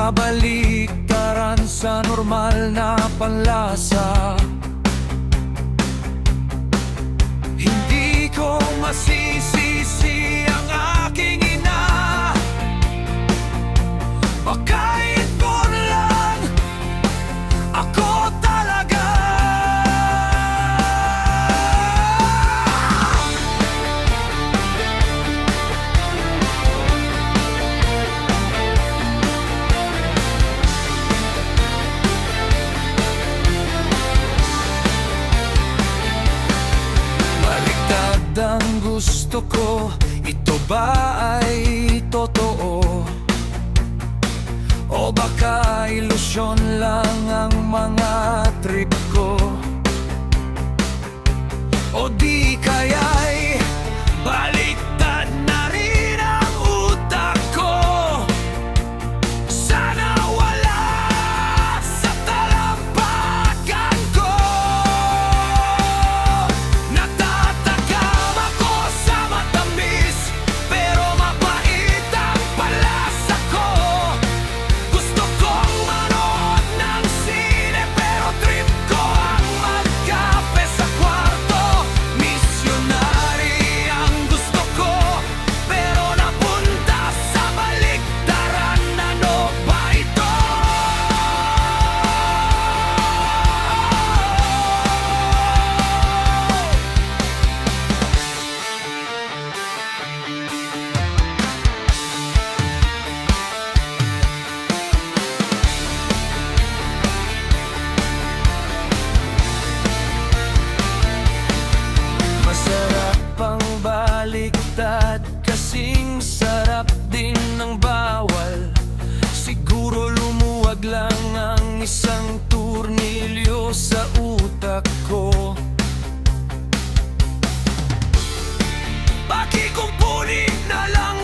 kabaliktaran sa normal na panlasa. Hindi ko masisisi ang aking ina, kahit doon lang ako talaga. Baliktad ang gusto ko, ito ba ay totoo? O baka ilusyon lang ang mga trip ko? O di kaya'y baliktad na rin ang utak ko? Sana wala sa talampakan ko. Natatakam ako sa matamis, pero mapait ang palasa ko. Gusto kong manood ng sine, pero trip ko ang magkape sa kwarto. Misyonary ang gusto ko, pero napunta sa baliktaran. Ano ba ito? Masarap ang baliktad, kasing sarap din ng bawal. Siguro lumuwag lang ang isang turnilyo sa utak ko. Pakikumpunin na lang